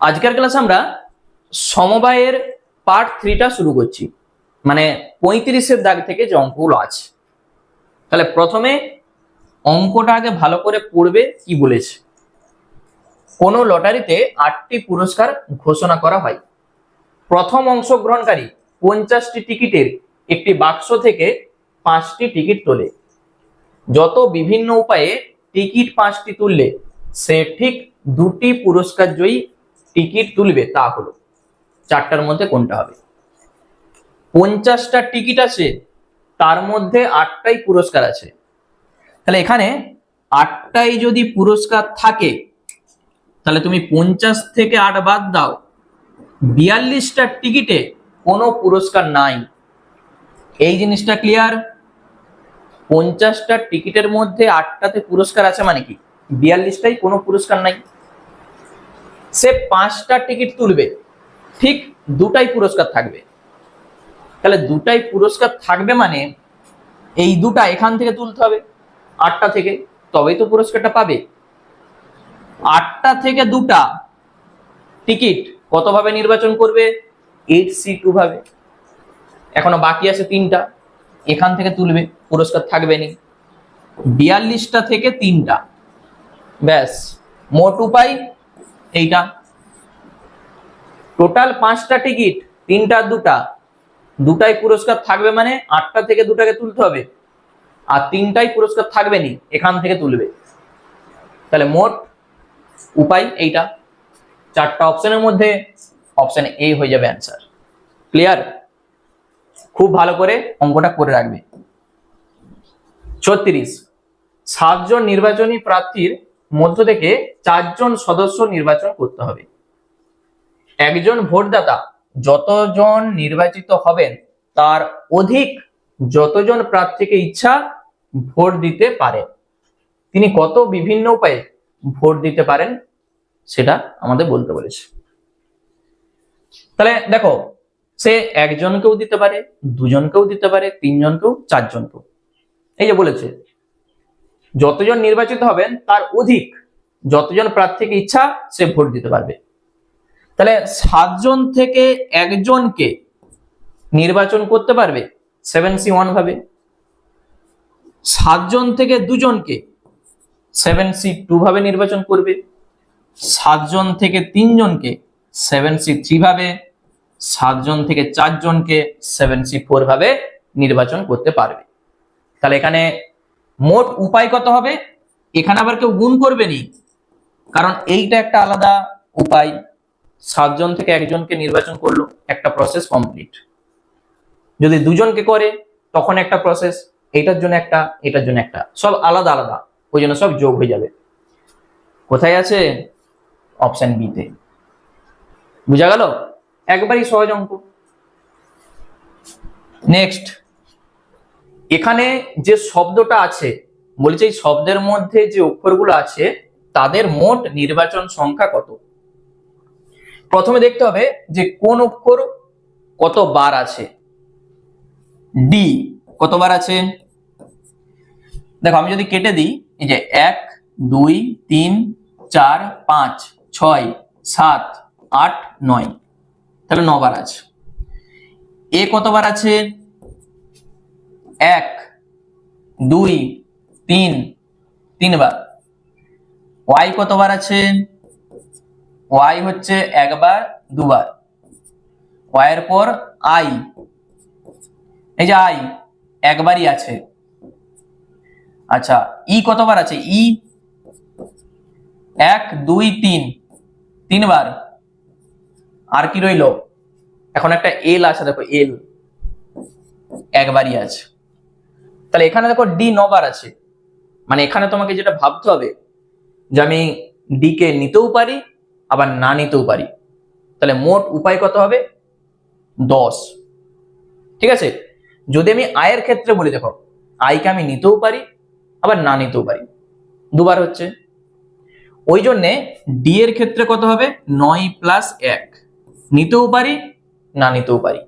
আজকের ক্লাসে আমরা সমবায়ের পার্ট 3টা শুরু করছি, মানে 35-এর দাগ থেকে যে অঙ্কগুলো আছে। তাহলে প্রথমে অঙ্কটা আগে ভালো করে পড়বে। কি বলেছে? কোন লটারিতে 8টি পুরস্কার ঘোষণা করা হয়। প্রথম অংশগ্রহণকারী 50টি টিকিটের একটি বাক্স থেকে 5টি টিকিট তোলে। যত বিভিন্ন উপায়ে টিকিট 5টি তুললে সে ঠিক 2টি পুরস্কার জয়ী টিকিট তুলবে, তা হলো 4টার মধ্যে কোনটা হবে? 50টা টিকিট আছে, তার মধ্যে 8টাই পুরস্কার আছে। তাহলে এখানে 8টাই যদি পুরস্কার থাকে, তাহলে তুমি 50 থেকে 8 বাদ দাও, 42টা টিকিটে কোনো পুরস্কার নাই। এই জিনিসটা ক্লিয়ার? 50টা টিকিটের মধ্যে 8টাতে পুরস্কার আছে মানে কি 42টাই কোনো পুরস্কার নাই। সে 5টা টিকিট তুলবে, ঠিক 2টাই পুরস্কার থাকবে। তাহলে 2টাই পুরস্কার থাকবে মানে এই 2টা এখান থেকে তুলতে হবে 8টা থেকে, তবেই তো পুরস্কারটা পাবে। 8টা থেকে 2টা টিকিট কত ভাবে নির্বাচন করবে? 8C2 ভাবে। এখনো বাকি আছে 3টা, এখান থেকে তুলবে, পুরস্কার থাকবে না। 42টা থেকে 3টা, ব্যাস মোট উপায় এইটা। টোটাল 5টা টিকিট, 3টা 2টাই পুরস্কার থাকবে মানে 8টা থেকে 2টাকে তুলতে হবে, আর 3টাই পুরস্কার থাকবে না, এখান থেকে তুলবে। তাহলে মোট উপায় এইটা। 4টা অপশনের মধ্যে অপশন এ হয়ে যাবে অ্যান্সার। ক্লিয়ার? খুব ভালো করে অঙ্কটা করে রাখবে। 36, 7 জন নির্বাচনী প্রার্থীর মধ্য থেকে 4 জন সদস্য নির্বাচন করতে হবে। একজন ভোটদাতা যতজন নির্বাচিত হবেন তার অধিক যতজন প্রার্থীকে ইচ্ছা ভোট দিতে পারেন, তিনি কত বিভিন্ন উপায়ে ভোট দিতে পারেন সেটা আমাদের বলতে বলেছে। তাহলে দেখো, সে একজনকেও দিতে পারে, 2জনকেও দিতে পারে, 3জনকেও, 4জনকেও। এই যে বলেছে যতজন নির্বাচিত হবেন তার অধিক যতজন প্রার্থীকে ইচ্ছা সে ভোট দিতে পারবে। তাহলে 7 জন থেকে একজনকে নির্বাচন করতে পারবে 7C1 ভাবে। 7 জন থেকে 2জনকে 7C2 ভাবে নির্বাচন করবে। 7 জন থেকে 3জনকে 7C3 ভাবে। 7 জন থেকে 4জনকে 7C4 ভাবে নির্বাচন করতে পারবে। তাহলে এখানে মোট উপায় কত হবে? এখানে আবার কেউ গুণ করবে নি, কারণ এইটা একটা আলাদা উপায়। 7 জন থেকে একজনকে নির্বাচন করলো, একটা প্রসেস কমপ্লিট। যদি 2জনকে করে তখন একটা প্রসেস, এইটার জন্য একটা, এটার জন্য একটা, সব আলাদা আলাদা, ওই জন্য সব যোগ হয়ে যাবে। কোথায় আছে? অপশন বি তে। বুঝা গেল? একবারই সহজ অঙ্ক। নেক্সট, এখানে যে শব্দটা আছে বলেছে এই শব্দের মধ্যে যে অক্ষরগুলো আছে তাদের মোট নির্বাচন সংখ্যা কত। প্রথমে দেখতে হবে যে কোন অক্ষর কতবার আছে। ডি কতবার আছে? দেখো আমি যদি কেটে দিই, এই যে 1 2 3 4 5 6 7 8 9, তাহলে 9 বার আছে। এ কতবার আছে? 1 2 3 3বার। ওয়াই কতবার আছে? ওয়াই হচ্ছে 1 বার 2 বার। ওয়াই এর পর আই, এই যে আই একবারই আছে। আচ্ছা, ই কতবার আছে? ই 1 2 3 3বার। আর কি রইল? এখন একটা এল আছে, দেখো এল একবারই আছে। তাহলে এখানে দেখো ডি 9 বার আছে, মানে এখানে তোমাকে যেটা ভাবতে হবে যে আমি ডি কে নিতেও পারি আবার না নিতেও পারি। তাহলে মোট উপায় কত হবে? 10। ঠিক আছে? যদি আমি আয়ের ক্ষেত্রে বলি, দেখো আইকে আমি নিতেও পারি আবার না নিতেও পারি, 2 বার হচ্ছে। ওই জন্যে ডি এর ক্ষেত্রে কত হবে? 9 + 1, নিতেও পারি না নিতেও পারি।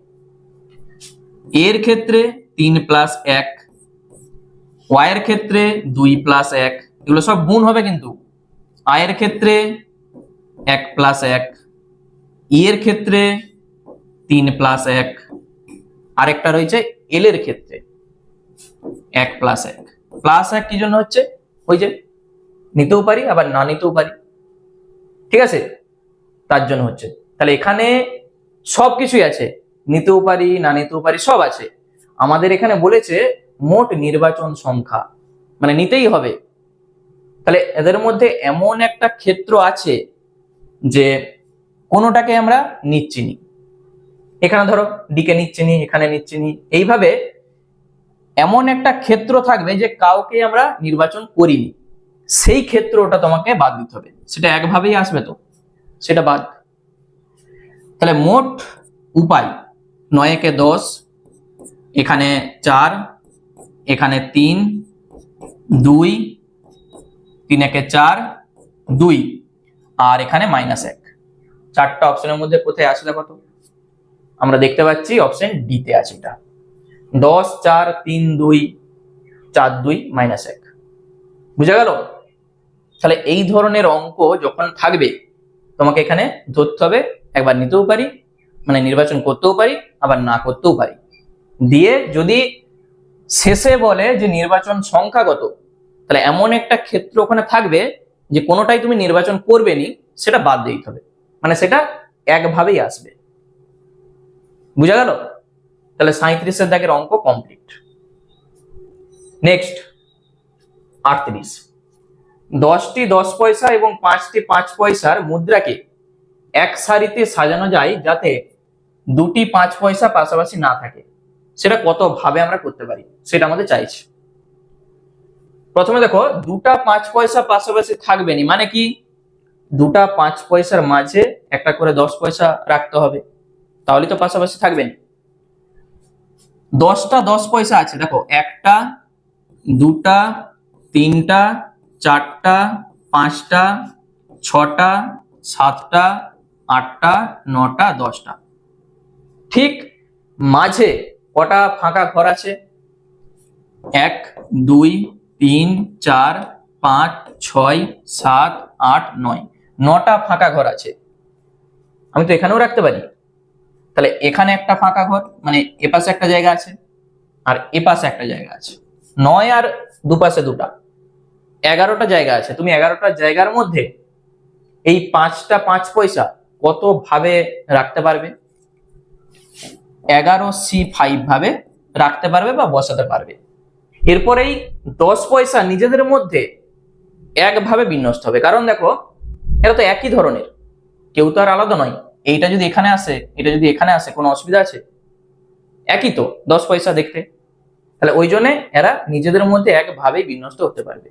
এর ক্ষেত্রে 3 + 1, ওয়াই এর ক্ষেত্রে 2 + 1, এগুলো সব গুণ হবে কিন্তু। আয়ের ক্ষেত্রে 1 + 1, ই এর ক্ষেত্রে 3 + 1, আরেকটা রয়েছে এল এর ক্ষেত্রে 1 + 1। +1 কি জন্য হচ্ছে? ওই যে নিতেও পারি আবার না নিতেও পারি, ঠিক আছে, তার জন্য হচ্ছে। তাহলে এখানে সবকিছুই আছে, নিতেও পারি না নিতেও পারি, সব আছে। আমাদের এখানে বলেছে মোট নির্বাচন সংখ্যা, মানে নিতেই হবে। তাহলে এদের মধ্যে এমন একটা ক্ষেত্র আছে যে কোনোটাকে আমরা নিচ্ছি নি, এখানে ধরো ডিকে নিচ্ছি নি, এখানে নিচ্ছি নি, এইভাবে এমন একটা ক্ষেত্র থাকবে যে কাউকে আমরা নির্বাচন করিনি, সেই ক্ষেত্রটা তোমাকে বাদ দিতে হবে। সেটা একভাবেই আসবে, তো সেটা বাদ। তাহলে মোট উপায় 9 × 10, এখানে 4, এখানে 3, 2, 3 × 4, 2, আর এখানে -1। চারটা অপশনের মধ্যে কোথায় আসলে কত? আমরা দেখতে পাচ্ছি অপশন ডি তে আছে। এটা 10, 4, 3, 2, 4, 2, -1। বুঝা গেল? তাহলে এই ধরনের অঙ্ক যখন থাকবে তোমাকে এখানে ধরতে হবে, একবার নিতেও পারি মানে নির্বাচন করতেও পারি, আবার না করতেও পারি। দিয়ে যদি শেষে বলে যে নির্বাচন সংখ্যা কত, তাহলে এমন একটা ক্ষেত্র ওখানে থাকবে যে কোনোটাই তুমি নির্বাচন করবে নি, সেটা বাদ দিতে হবে, মানে সেটা একভাবেই আসবে। বুঝা গেল? তাহলে 37 দাগের অঙ্ক কমপ্লিট। নেক্সট 38, 10টি 10 পয়সা এবং 5টি 5 পয়সার মুদ্রাকে এক সারিতে সাজানো যায় যাতে দুটি 5 পয়সা পাশাপাশি না থাকে, সেটা কত ভাবে আমরা করতে পারি সেটা আমাদের চাইছে। প্রথমে দেখো, দুটা 5 পয়সা পাশাপাশি থাকবে নি মানে কি? দুটা 5 পয়সার মাঝে একটা করে 10 পয়সা রাখতে হবে, তাহলে তো পাশাপাশি থাকবে না। 10টা 10 পয়সা আছে, দেখো, একটা, দুটা, তিনটা, চারটা, পাঁচটা, ছটা, সাতটা, আটটা, নটা, 10টা। ঠিক মাঝে কটা ফাঁকা ঘর আছে? 1, 2, 3, 4, 5, 6, 7, 8, 9, 9টা ফাঁকা ঘর আছে। আমি তো এখানেও রাখতে পারি। তাহলে এখানে একটা ফাঁকা ঘর, মানে এপাশে একটা জায়গা আছে আর এপাশে একটা জায়গা আছে, 9 আর দুপাশে দুটা, 11টা জায়গা আছে। তুমি 11টা জায়গার মধ্যে এই 5টা 5 পয়সা কত ভাবে রাখতে পারবে? 11C5 ভাবে রাখতে পারবে বা বসাতে পারবে। এরপরেই 10 পয়সা নিজেদের মধ্যে একভাবে বিন্যস্ত হবে, কারণ দেখো এটা তো একই ধরনের, কেউ তো আর আলাদা নয়। এইটা যদি এখানে আসে, এটা যদি এখানে আসে, কোনো অসুবিধা আছে? একই তো 10 পয়সা দেখতে। তাহলে ওই জন্য এরা নিজেদের মধ্যে একভাবেই বিন্যস্ত হতে পারবে।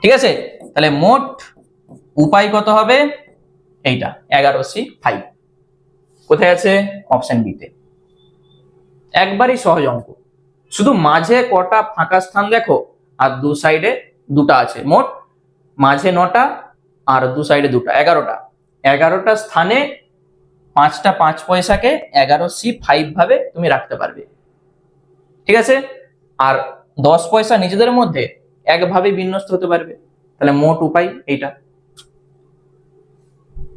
ঠিক আছে? তাহলে মোট উপায় কত হবে? এইটা 11C5 কোথায় আছে? অপশন বি তে। একবারই সহজ অঙ্ক, শুধু মাঝে কটা ফাঁকা স্থান দেখো আর দু সাইডে দুটা আছে। মোট মাঝে 9টা আর দু সাইডে দুটা, 11টা। 11টা স্থানে 5টা 5 পয়সাকে 11C5 ভাবে তুমি রাখতে পারবে। ঠিক আছে? আর 10 পয়সা নিজেদের মধ্যে একভাবে বিন্যস্ত হতে পারবে। তাহলে মোট উপায় এইটা।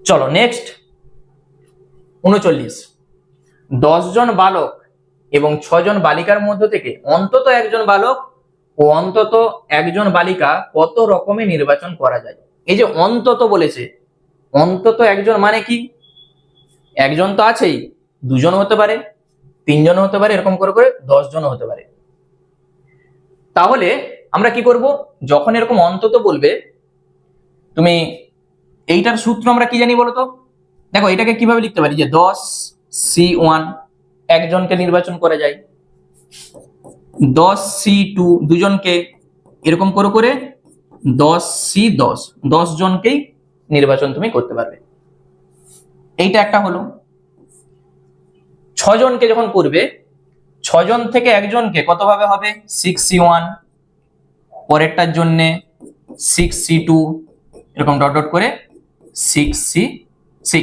চলো নেক্সট 39, 10 জন বালক এবং 6 জন বালিকার মধ্য থেকে অন্তত একজন বালক ও অন্তত একজন বালিকা কত রকমের নির্বাচন করা যায়। এই যে অন্তত বলেছে, অন্তত একজন মানে কি? একজন তো আছেই, দুজন হতে পারে, 3 জন হতে পারে, এরকম করে করে 10 জন হতে পারে। তাহলে আমরা কি করব? যখন এরকম অন্তত বলবে, তুমি এইটার সূত্র আমরা কি জানি বলো তো? দেখো এটাকে কিভাবে লিখতে পারি, যে 10C1 একজনকে নির্বাচন করা যায়, 10C2 দুজনকে, এরকম করে করে 10C10 10 জনকেই নির্বাচন তুমি করতে পারবে। এইটা একটা হলো। 6 জনকে যখন করবে, 6 জন থেকে একজনকে কত ভাবে হবে? 6C1, পরেরটার জন্য 6C2, এরকম ডট ডট করে 6C6।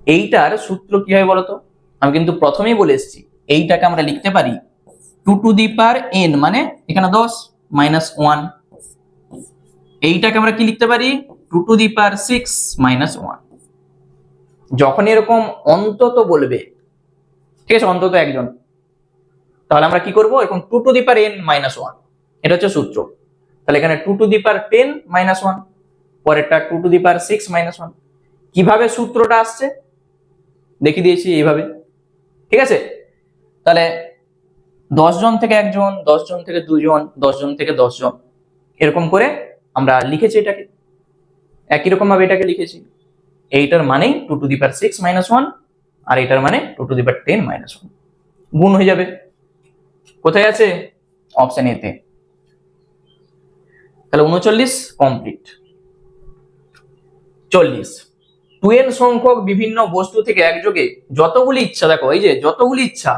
এইটার সূত্র কি হয় বলতো? আমি কিন্তু প্রথমেই বলে এসেছি, এইটাকে আমরা লিখতে পারি 2n, মানে এখানে 10 -1। এইটাকে আমরা কি লিখতে পারি? 2⁻⁶ - 1। যখন এরকম অন্তত বলবে, ঠিক আছে, অন্তত একজন, তাহলে আমরা কি করব, এরকম 2⁻n-1, এটা হচ্ছে সূত্র। তাহলে এখানে 2⁻10-1, পরেরটা 2⁻6-1। কিভাবে সূত্রটা আসছে দেখিয়ে দিয়েছি এইভাবে, ঠিক আছে। তাহলে 10 জন থেকে একজন, 10 জন থেকে দুজন, 10 জন থেকে 10 জন, এরকম করে আমরা লিখেছি এটাকে, একই রকম ভাবে এটাকে লিখেছি। এইটার মানেই 2⁻6-1 আর এটার মানে 2⁻10-1, গুণ হয়ে যাবে। কোথায় আছে? অপশন এ তে। তাহলে 39 কমপ্লিট। 40, 2n সংখ্যক বিভিন্ন বস্তু থেকে একযোগে যতগুলি ইচ্ছা, দেখো এই যে যতগুলি ইচ্ছা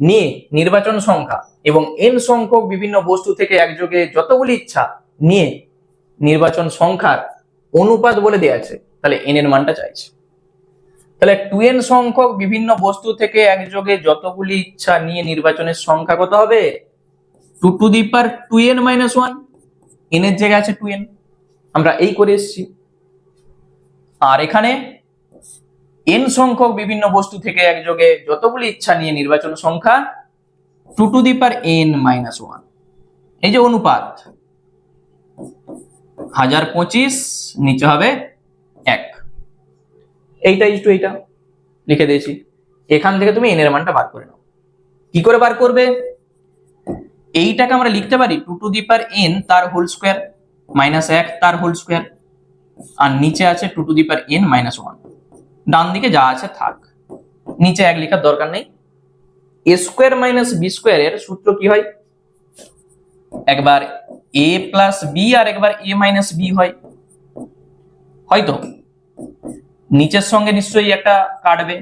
নিয়ে নির্বাচন সংখ্যা, এবং n সংখ্যক বিভিন্ন বস্তু থেকে একযোগে যতগুলি ইচ্ছা নিয়ে নির্বাচন সংখ্যার অনুপাত বলে দেয়া আছে। তাহলে n এর মানটা চাইছে। তাহলে 2n সংখ্যক বিভিন্ন বস্তু থেকে একযোগে যতগুলি ইচ্ছা নিয়ে নির্বাচনের সংখ্যা কত হবে? 2⁻2n-1, n এর জায়গায় আছে 2n, আমরা এই করে এসেছি। আর এখানে n সংখ্যক বিভিন্ন বস্তু থেকে একযোগে যতগুলি ইচ্ছা নিয়ে নির্বাচন সংখ্যা 2⁻n-1, এই যে অনুপাত 1025, নিচে হবে 1, এইটা ইস্টু এইটা লিখে দিয়েছি। এখান থেকে তুমি n এর মানটা বার করে নাও। কি করে বার করবে? এইটাকে আমরা লিখতে পারি 2⁻n তার হোল স্কয়ার -1 তার হোল স্কয়ার, আর নিচে আছে 2⁻n-1, ডান দিকে যা আছে থাক, নিচে 1 লেখার দরকার নেই। a square minus b square এর সূত্র কি হয়? একবার a প্লাস b আর একবার a মাইনাস b হয়, হয়তো নিচের সঙ্গে নিশ্চয়ই একটা কাটবে,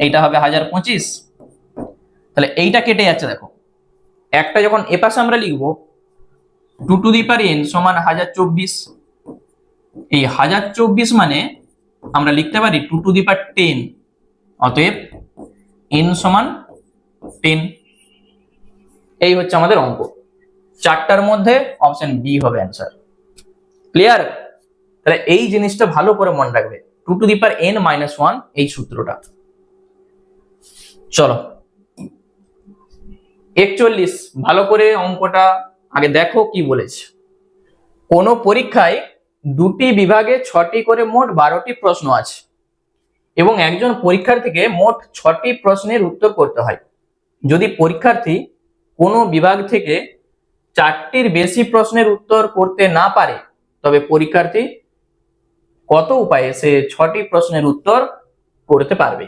এইটা হবে 1025। তাহলে এইটা কেটে যাচ্ছে, দেখো একটা যখন এ পাশে আমরা লিখবো 2⁻n সমান 1024, এই 1024 মানে আমরা লিখতে পারি 2⁻10, অতএব n সমান 10। এই হচ্ছে আমাদের অঙ্ক। চারটার মধ্যে অপশন বি হবে অ্যান্সার। ক্লিয়ার? তাহলে এই জিনিসটা ভালো করে মনে রাখবে, 2⁻n-1 এই সূত্রটা। চলো 41, ভালো করে অঙ্কটা আগে দেখো কি বলেছে। কোন পরীক্ষায় দুটি বিভাগে 6টি করে মোট 12টি প্রশ্ন আছে এবং একজন পরীক্ষার্থীকে মোট 6টি প্রশ্নের উত্তর করতে হয়। যদি পরীক্ষার্থী কোনো বিভাগ থেকে 4টির বেশি প্রশ্নের উত্তর করতে না পারে, তবে পরীক্ষার্থী কত উপায়ে সে 6টি প্রশ্নের উত্তর করতে পারবে?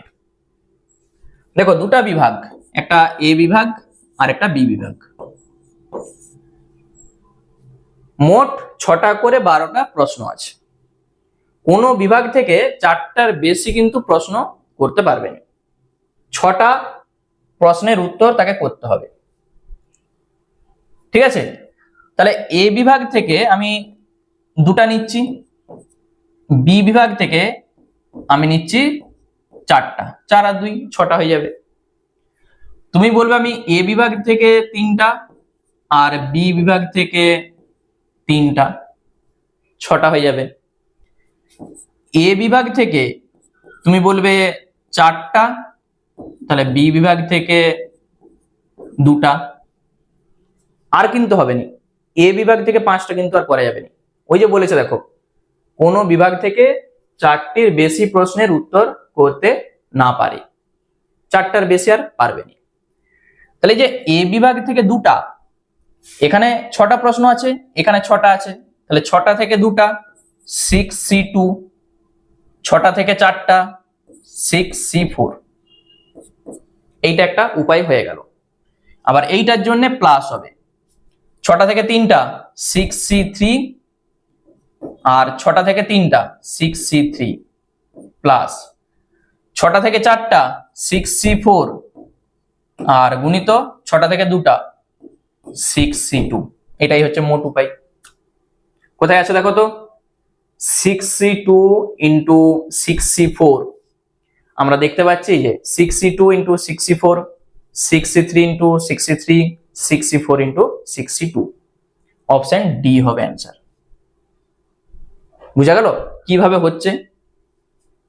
দেখো দুটা বিভাগ, একটা এ বিভাগ আর একটা বি বিভাগ, মোট 6টা করে 12টা প্রশ্ন আছে। কোন বিভাগ থেকে 4টার বেশি কিন্তু প্রশ্ন করতে পারবে না, 6টা প্রশ্নের উত্তর তাকে করতে হবে, ঠিক আছে। তাহলে এ বিভাগ থেকে আমি দুটা নিচ্ছি, বি বিভাগ থেকে আমি নিচ্ছি 4টা, 4 আর 2 6টা হয়ে যাবে। তুমি বলবে আমি এ বিভাগ থেকে 3টা আর বি বিভাগ থেকে 3টা, 6টা হয়ে যাবে। এ বিভাগ থেকে তুমি বলবে 4টা, তাহলে বি বিভাগ থেকে 2টা, আর কিন্তু হবে না। এ বিভাগ থেকে 5টা কিন্তু আর করা যাবে না, ওই যে বলেছে দেখো কোন বিভাগ থেকে 4টির বেশি প্রশ্নের উত্তর করতে না পারে, 4টার বেশি আর পারবে না। তাহলে যে এ বিভাগ থেকে 2টা, এখানে 6টা প্রশ্ন আছে, এখানে 6টা আছে, তাহলে 6টা থেকে 2টা 6C2, 6টা থেকে 4টা 6C4, এইটা একটা উপায় হয়ে গেল। আবার এইটার জন্য প্লাস হবে, 6টা থেকে 3টা 6C3, আর 6টা থেকে 3টা 6C3 প্লাস 6টা থেকে 4টা 6C4, আর গুণিত 6টা থেকে 2টা 6C2, এটাই হচ্ছে মোট উপায়। কোথায় আছে দেখো তো, 6C2 ইন্টু 6C4, আমরা দেখতে পাচ্ছি যে 6C2 into 6C4, 6C3 into 6C3, 6C4 into 6C2, option D হবে অ্যান্সার। বুঝা গেল কিভাবে হচ্ছে?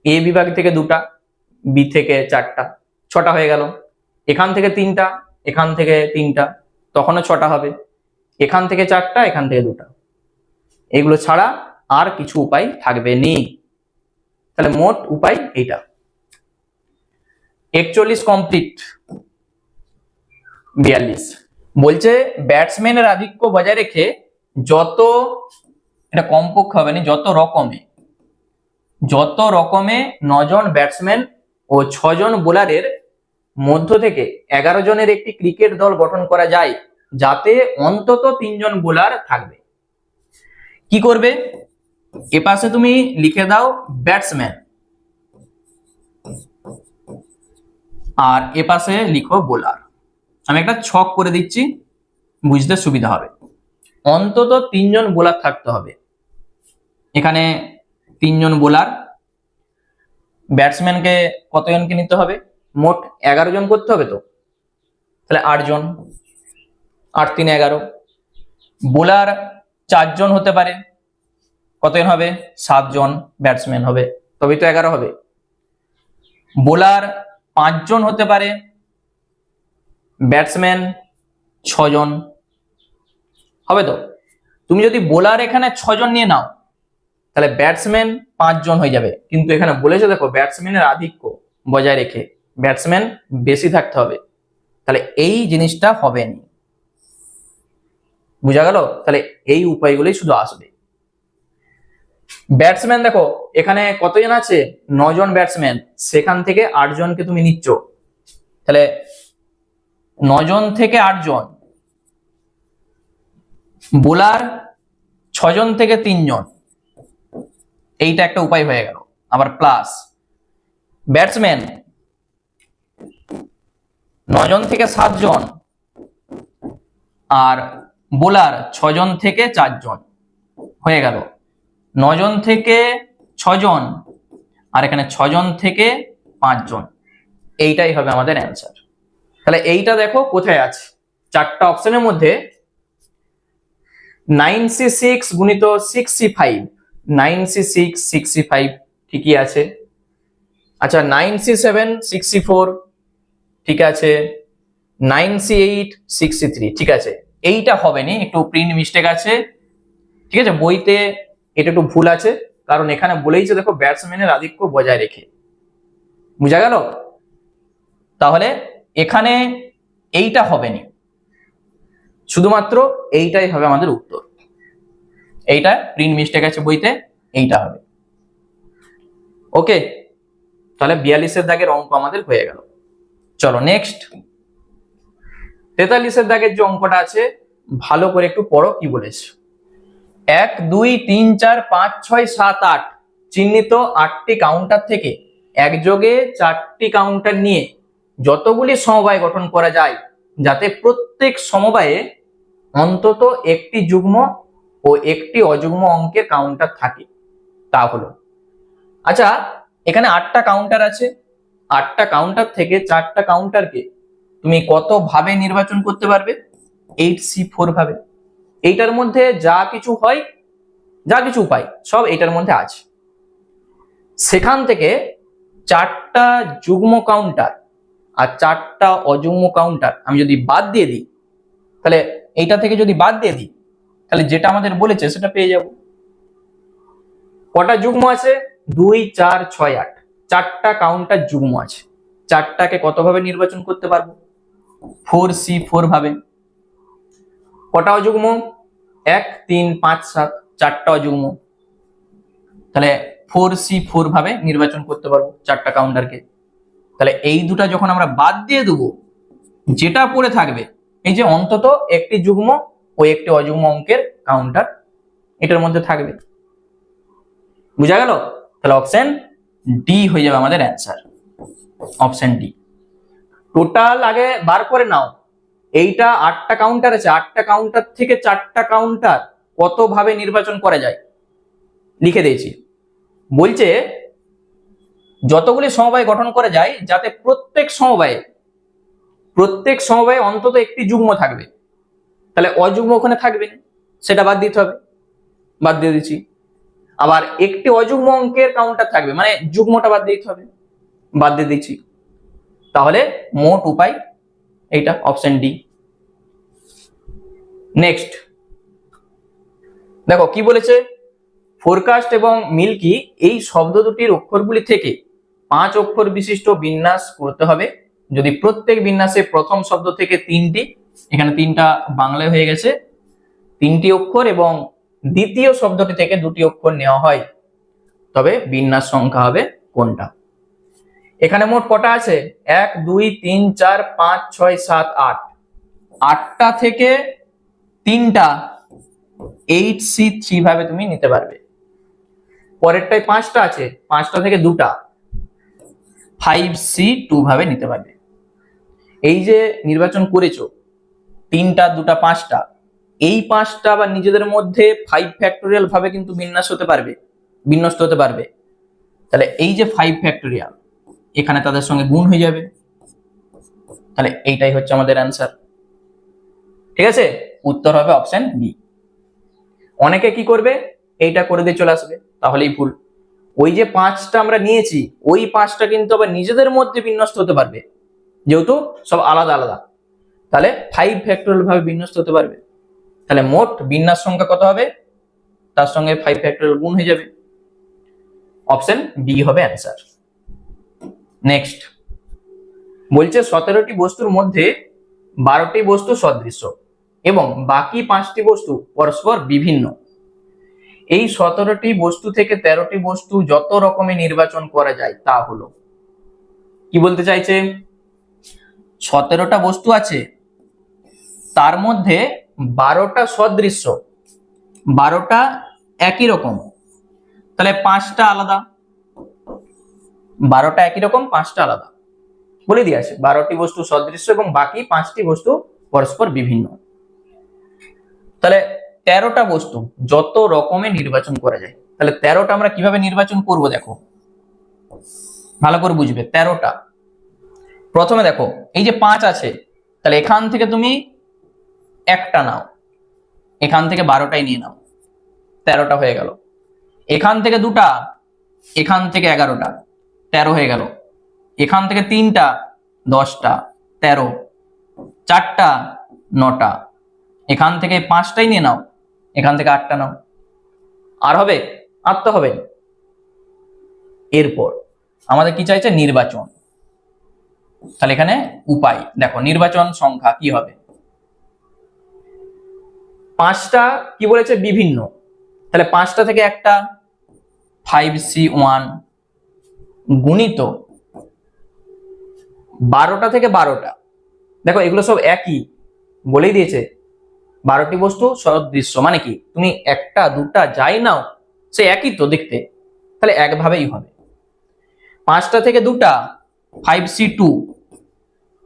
এ বিভাগ থেকে 2টা, বি থেকে 4টা, 6টা হয়ে গেল। এখান থেকে 3টা, এখান থেকে 3টা, তখনও 6টা হবে। এখান থেকে 4টা, এখান থেকে 2টা, এগুলো ছাড়া আর কিছু উপায় থাকবে নি। তাহলে মোট উপায় এইটা। 41 কমপ্লিট। 42 বলছে ব্যাটসম্যানের আধিক্য বজায় রেখে যত, এটা কমপক্ষে হবে না, যত রকমে 9 জন ব্যাটসম্যান ও 6 জন বোলারের মধ্য থেকে 11 জনের একটি ক্রিকেট দল গঠন করা যায়, যাতে অন্তত 3 জন বোলার থাকবে। কি করবে? এ পাশে তুমি লিখে দাও ব্যাটসম্যান, আর এ পাশে লিখো বোলার। আমি একটা ছক করে দিচ্ছি, বুঝতে সুবিধা হবে। অন্তত 3 জন বোলার থাকতে হবে। এখানে 3 জন বোলার। ব্যাটসম্যানকে কতজনকে নিতে হবে? মোট 11 জন করতে হবে তো, তাহলে 8 জন, 8 3 11। বোলার 4 জন হতে পারে, কতজন হবে? 7 জন ব্যাটসম্যান হবে, তবেই তো 11 হবে। বোলার 5 জন হতে পারে, ব্যাটসম্যান 6 জন হবে তো। তুমি যদি বোলার এখানে 6 জন নিয়ে নাও, তাহলে ব্যাটসম্যান 5 জন হয়ে যাবে। কিন্তু এখানে বলেছে দেখো ব্যাটসম্যানের আধিক্য বজায় রেখে ব্যাটসম্যান বেশি থাকতে হবে, তাহলে এই জিনিসটা হবে না। বুঝা গেল? তাহলে এই উপায়গুলোই শুধু আসবে। ব্যাটসম্যান দেখো এখানে কতজন আছে? 9 জন ব্যাটসম্যান, সেখান থেকে 8 জনকে তুমি নিচ্ছ, তাহলে 9 জন থেকে 8 জন। বোলার 6 জন থেকে 3 জন, এইটা একটা উপায় হয়ে গেল। আবার প্লাস ব্যাটসম্যান 9 জন থেকে 7 জন, আর বোলার 6 জন থেকে 4 জন হয়ে গেল। 9 জন থেকে 6 জন, আর এখানে 6 জন থেকে 5 জন, এইটাই হবে আমাদের অ্যান্সার। তাহলে এইটা দেখো কোথায় আছে? 4টা অপশনের মধ্যে 9C6 গুণিত 6C5, 9C6 6C5 ঠিকই আছে। আচ্ছা 9C7 6C4 ঠিক আছে, 9C8 6C3 ঠিক আছে। এইটা হবে না, একটু প্রিন্ট মিস্টেক আছে, ঠিক আছে, বইতে এটা একটু ভুল আছে, কারণ এখানে বলেইছে দেখো ব্যাটসম্যানের আধিক্য বজায় রেখে। বুঝা গেল? তাহলে এখানে এইটা হবে না, শুধুমাত্র এইটাই হবে আমাদের উত্তর। এইটা প্রিন্ট মিস্টেক আছে বইতে, এইটা হবে। ওকে, তাহলে 42 এর দাগের অঙ্ক আমাদের হয়ে গেল। চলো নেক্সট 43 এর দাগের যে অঙ্কটা আছে ভালো করে একটু পড়ো কি বলেছে। 1 2 3 4 5 6 7 8 চিহ্নিত 8টি কাউন্টার থেকে একযোগে 4টি কাউন্টার নিয়ে যতগুলি সমবায় গঠন করা যায়, যাতে প্রত্যেক সমবায়ে অন্তত একটি যুগ্ম ও একটি অযুগ্ম অঙ্কের কাউন্টার থাকে, তা হলো। আচ্ছা এখানে 8টা কাউন্টার আছে, 8টা কাউন্টার থেকে 4টা কাউন্টারকে তুমি কত ভাবে নির্বাচন করতে পারবে? 8C4 ভাবে। এইটার মধ্যে যা কিছু হয়, যা কিছু উপায় সব এইটার মধ্যে আছে। সেখান থেকে 4টা যুগ্ম কাউন্টার আর 4টা অযুগ্ম কাউন্টার আমি যদি বাদ দিয়ে দিই, তাহলে এইটা থেকে যদি বাদ দিয়ে দিই, তাহলে যেটা আমাদের বলেছে সেটা পেয়ে যাব। কটা যুগ্ম আছে? 2 4 6 8, 4টা কাউন্টার যুগ্ম আছে। 4টাকে কত ভাবে নির্বাচন করতে পারবো? 4C4 ভাবে। কটা অযুগ্ম? 1 3 5 7, 4টা অযুগ্ম, তাহলে 4C4 ভাবে নির্বাচন করতে পারবো 4টা কাউন্টারকে। তাহলে এই দুটা যখন আমরা বাদ দিয়ে দেবো, যেটা পড়ে থাকবে এই যে অন্তত একটি যুগ্ম ও একটি অযুগ্ম অঙ্কের কাউন্টার এটার মধ্যে থাকবে। বুঝা গেল? তাহলে অপশন ডি হয়ে যাবে আমাদের অ্যান্সার, অপশন ডি। টোটাল আগে বার করে নাও, এইটা 8টা কাউন্টার আছে, 8টা কাউন্টার থেকে 4টা কাউন্টার কত ভাবে নির্বাচন করা যায় লিখে দিয়েছি। বলছে যতগুলি সমবায় গঠন করা যায়, যাতে প্রত্যেক সমবায়ে অন্তত একটি যুগ্ম থাকবে, তাহলে অযুগ্ম ওখানে থাকবে না, সেটা বাদ দিতে হবে, বাদ দিয়ে দিচ্ছি। আবার একটি অযুগ্ম অঙ্কের কাউন্টার থাকবে, মানে যুগ্মটা বাদ দিতে হবে, বাদ দিয়ে দিচ্ছি। তাহলে মোট উপায় এইটা, অপশন ডি। নেক্সট দেখো কি বলেছে, ফোরকাস্ট এবং মিল্কি এই শব্দ দুটির অক্ষরগুলি থেকে 5 অক্ষর বিশিষ্ট বিন্যাস করতে হবে যদি প্রত্যেক বিন্যাসে প্রথম শব্দ থেকে 3টি, এখানে 3টা বাংলায় হয়ে গেছে, 3টি অক্ষর এবং দ্বিতীয় শব্দটি থেকে 2টি অক্ষর নেওয়া হয়, তবে বিন্যাস সংখ্যা হবে কোনটা। এখানে মোট কটা আছে, 1 2 3 4 5 6 7 8, 8টা থেকে 3টা 8C3 ভাবে তুমি নিতে পারবে। পরেরটায় 5টা আছে, 5টা থেকে 2টা 5C2 ভাবে নিতে পারবে। এই যে নির্বাচন করেছো 3টা 2টা 5টা, এই 5টা আবার নিজেদের মধ্যে 5 ফ্যাক্টোরিয়াল ভাবে কিন্তু বিন্যস্ত হতে পারবে। তাহলে এই যে 5 ফ্যাক্টোরিয়াল এখানে তাদের সঙ্গে গুণ হয়ে যাবে, তাহলে এইটাই হচ্ছে আমাদের অ্যান্সার। ঠিক আছে, উত্তর হবে অপশন বি। অনেকে কি করবে, এইটা করে দিয়ে চলে আসবে, তাহলেই ভুল। ওই যে 5টা আমরা নিয়েছি, ওই 5টা কিন্তু আবার নিজেদের মধ্যে বিন্যস্ত হতে পারবে, যেহেতু সব আলাদা আলাদা, তাহলে 5 ফ্যাক্টোরিয়াল ভাবে বিন্যস্ত হতে পারবে। তাহলে মোট বিন্যাস সংখ্যা কত হবে, তার সঙ্গে 5 ফ্যাক্টোরিয়াল গুণ হয়ে যাবে, অপশন বি হবে অ্যান্সার। নেক্সট বলছে 17টি বস্তুর মধ্যে 12টি বস্তু সদৃশ্য এবং বাকি 5টি বস্তু পরস্পর বিভিন্ন। এই 17টি বস্তু থেকে 13টি বস্তু যত রকমে নির্বাচন করা যায় তা হলো। কি বলতে চাইছে, 17টা বস্তু আছে, তার মধ্যে 12টা সদৃশ্য, 12টা একই রকম, তাহলে 5টা আলাদা, 12টা একই রকম 5টা আলাদা বলে দিয়ে আছে। 12টি বস্তু সদৃশ্য এবং বাকি 5টি বস্তু পরস্পর বিভিন্ন, তাহলে 13টা বস্তু যত রকমে নির্বাচন করা যায়। তাহলে 13টা আমরা কিভাবে নির্বাচন করব, দেখো ভালো করে বুঝবে। 13টা প্রথমে দেখো, এই যে 5 আছে, তাহলে এখান থেকে তুমি একটা নাও, এখান থেকে 12টাই নিয়ে নাও, 13টা হয়ে গেল। এখান থেকে 2টা, এখান থেকে 11টা, 13 হয়ে গেল। এখান থেকে 3টা, 10টা, 13, 4টা, 9টা, এখান থেকে 5টাই নিয়ে নাও, এখান থেকে 8টা নাও। আর হবে, আর তো হবে। এরপর আমাদের কি চাইছে, নির্বাচন। তাহলে এখানে উপায় দেখো, নির্বাচন সংখ্যা কি হবে, 5টা কি বলেছে বিভিন্ন, তাহলে 5টা থেকে একটা 5C1 গুণিত 12টা থেকে 12টা, দেখো এগুলো সব একই বলেই দিয়েছে, 12টি বস্তু সদৃশ্য, মানে কি তুমি একটা দুটা যাই নাও সে একই তো দেখতে, তাহলে একভাবেই হবে। 5টা থেকে 2টা 5C2,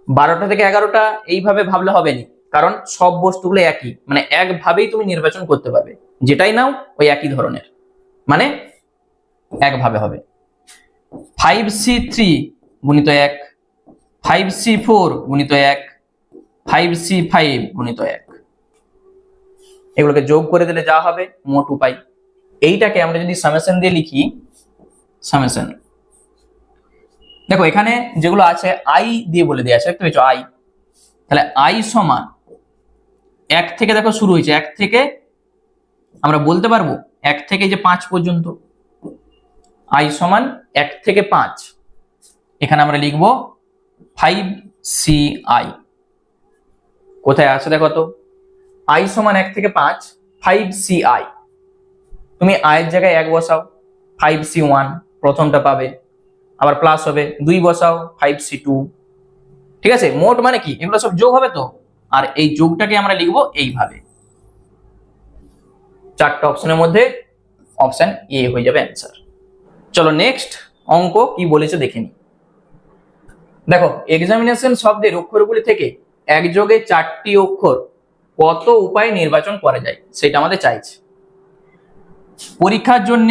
12টা থেকে 11টা এইভাবে ভাবলে হবে না, কারণ সব বস্তুগুলো একই, মানে একভাবেই তুমি নির্বাচন করতে পারবে, যেটাই নাও ওই একই ধরনের, মানে একভাবে হবে। 5C3 গুণিত 1, 5C4 গুণিত 1, 5C5 গুণিত 1, এগুলোকে যোগ করে দিলে যা হবে মোট উপায়। এইটাকে আমরা যদি সামেশন দিয়ে লিখি, সামেশন দেখো এখানে যেগুলো আছে আই দিয়ে বলে দেওয়া আছে, দেখতে পেয়েছো আই, তাহলে আই সমান 1 থেকে দেখো শুরু হয়েছে, 1 থেকে আমরা বলতে পারবো 1 থেকে যে 5 পর্যন্ত, আই সমান 1 থেকে 5, এখানে আমরা লিখবো 5CI। কোথায় আছে দেখো তো, আই সমান 1 থেকে 5, 5CI, তুমি আয়ের জায়গায় 1 বসাও, 5C1 প্রথমটা পাবে, আবার প্লাস হবে 2 বসাও, 5C2। ঠিক আছে, মোট মানে কি এগুলো সব যোগ হবে তো, আর এই যোগটাকে আমরা লিখবো এইভাবে। 4টা অপশনের মধ্যে অপশন এ হয়ে যাবে অ্যান্সার। চলো নেক্সট অঙ্ক কি বলেছে দেখে নি। দেখো এক্সামিনেশন শব্দের অক্ষরগুলি থেকে একযোগে 4টি অক্ষর কত উপায়ে নির্বাচন করা যায় সেটা আমাদের চাইছে। পরীক্ষার জন্য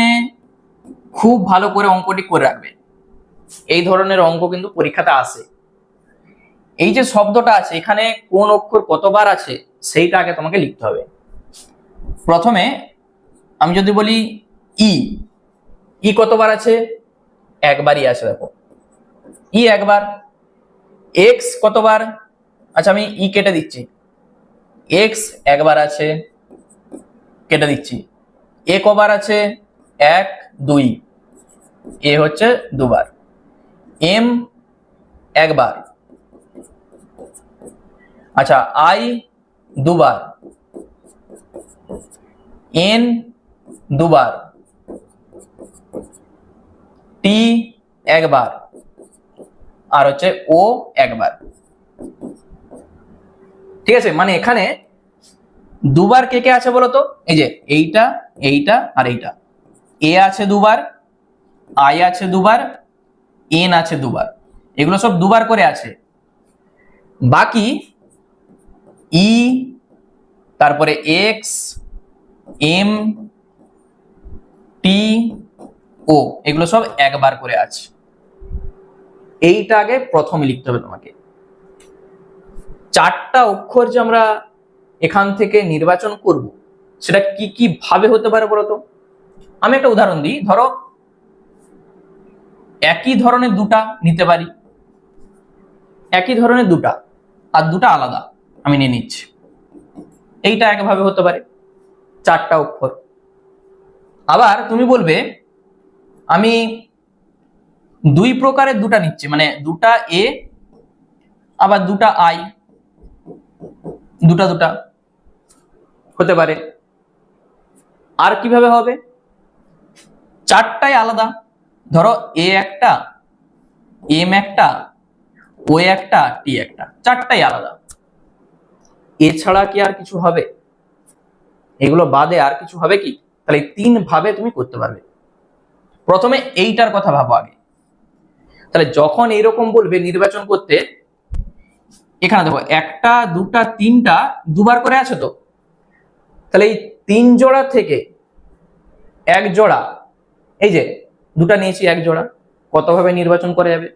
খুব ভালো করে অঙ্কটি করে রাখবে, এই ধরনের অঙ্ক কিন্তু পরীক্ষাতে আসে। এই যে শব্দটা আছে এখানে কোন অক্ষর কতবার আছে সেইটা আগে তোমাকে লিখতে হবে। প্রথমে আমি যদি বলি ই, ই কতবার আছে? একবারই আছে, দেখো ই একবার। এক্স কতবার? আচ্ছা আমি ই কেটে দিচ্ছি, এক্স একবার আছে, কেটে দিচ্ছি। এ কবার আছে? এক, দুই, এ হচ্ছে দুবার। এম একবার, আচ্ছা আই দুবার, এন দুবার, টি একবার, আর হচ্ছে ও একবার। ঠিক আছে, মানে এখানে দুবার কে কে আছে বলতো? এই যে এইটা, এইটা আর এইটা। এ আছে দুবার, আই আছে দুবার, এন আছে দুবার, এগুলো সব দুবার করে আছে। বাকি ই, তারপরে এক্স, এম, টি, ও, এগুলো সব একবার করে আছে। এইটা আগে প্রথমে লিখতে হবে তোমাকে। চারটা অক্ষর যে আমরা এখান থেকে নির্বাচন করব, সেটা কি কি ভাবে হতে পারে বলতো? আমি একটা উদাহরণ দিই। ধরো একই ধরনের দুটা নিতে পারি, একই ধরনের দুটা আর দুটা আলাদা আমি নিয়ে নিচ্ছি। এইটা একভাবে হতে পারে, চারটা অক্ষর। আবার তুমি বলবে আমি দুই প্রকারের দুটা নিচ্ছি, মানে দুটা এ আবার দুটা আই, দুটা দুটা হতে পারে। আর কিভাবে হবে? চারটাই আলাদা, ধরো এ একটা, এম একটা, ও একটা, টি একটা, চারটাই আলাদা। এছাড়া কি আর কিছু হবে? এগুলো বাদে আর কিছু হবে কি? তাহলে তিন ভাবে তুমি করতে পারবে। প্রথমে এইটার কথা ভাবো আগে। তাহলে যখন এইরকম বলবে নির্বাচন করতে, এখানে দেখো একটা, দুটা, তিনটা দুবার করে আছে তো, তাহলে এই তিন জোড়া থেকে এক জোড়া, এই যে দুটা নিয়েছি এক জোড়া, কত ভাবে নির্বাচন করা যাবে?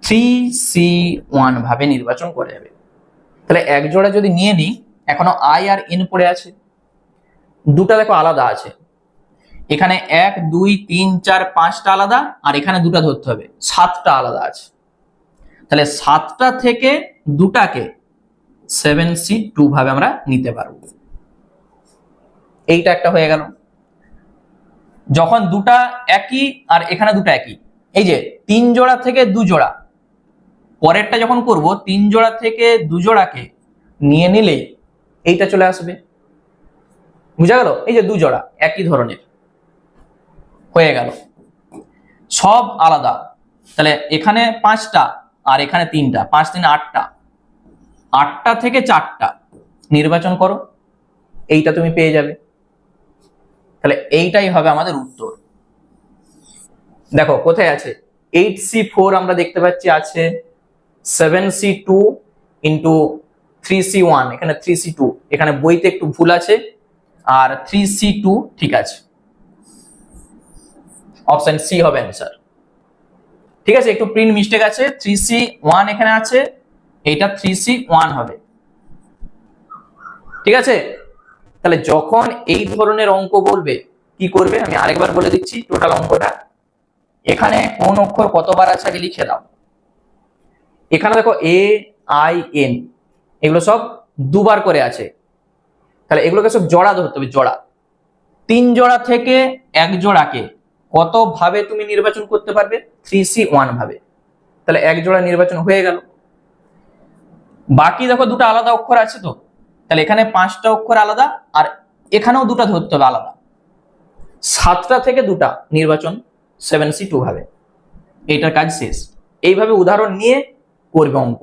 3C1 ভাবে নির্বাচন করা যাবে। তাহলে এক জোড়া যদি নিয়ে নিই, এখনো আই আর এন পড়ে আছে, দুটা দেখো আলাদা আছে। এখানে 1 2 3 4 5টা আলাদা, আর এখানে দুটা ধরতে হবে, 7টা আলাদা আছে। তাহলে 7টা থেকে দুটাকে 7C2 ভাবে আমরা নিতে পারবো। এইটা একটা হয়ে গেল। যখন দুটা একই আর এখানে দুটা একই, এই যে তিন জোড়া থেকে দু জোড়া, পরেরটা যখন করব তিন জোড়া থেকে দু জোড়াকে নিয়ে নিলে এইটা চলে আসবে। বুঝা গেল? এই যে দু জোড়া একই ধরনের হয়ে গেল, সব আলাদা। তাহলে এখানে 5টা আর এখানে 3টা, 5 3 8টা, 8টা থেকে 4টা নির্বাচন করো, এইটা তুমি পেয়ে যাবে। তাহলে এইটাই হবে আমাদের উত্তর। দেখো কোথায় আছে? 8C4 আমরা দেখতে পাচ্ছি আছে, 7C2 ইন্টু 3C1, এখানে 3C2, এখানে বইতে একটু ভুল আছে, আর 3C2 ঠিক আছে। অপশন সি হবে অ্যান্সার। ঠিক আছে, একটু প্রিন্ট মিস্টেক আছে, 3C1 এখানে আছে, এইটা 3C1 হবে। ঠিক আছে, তাহলে যখন এই ধরনের অঙ্ক বলবে কি করবে আমি আরেকবার বলে দিচ্ছি টোটাল অঙ্কটা। এখানে কোন অক্ষর কতবার আছে আগে লিখে দাও। এখানে দেখো এ আই এন, এগুলো সব দুবার করে আছে, তাহলে এগুলোকে সব জোড়া ধরতে হবে, জোড়া। তিন জোড়া থেকে এক জোড়াকে কত ভাবে তুমি নির্বাচন করতে পারবে? 3C1 ভাবে। তাহলে এক জোড়া নির্বাচন হয়ে গেল। বাকি দেখো দুটো আলাদা অক্ষর আছে তো, তাহলে এখানে 5টা অক্ষর আলাদা, আর এখানেও দুটো ধরতে হবে আলাদা। 7টা থেকে দুটা নির্বাচন 7C2 ভাবে, এইটার কাজ শেষ। এইভাবে উদাহরণ নিয়ে করবে অঙ্ক।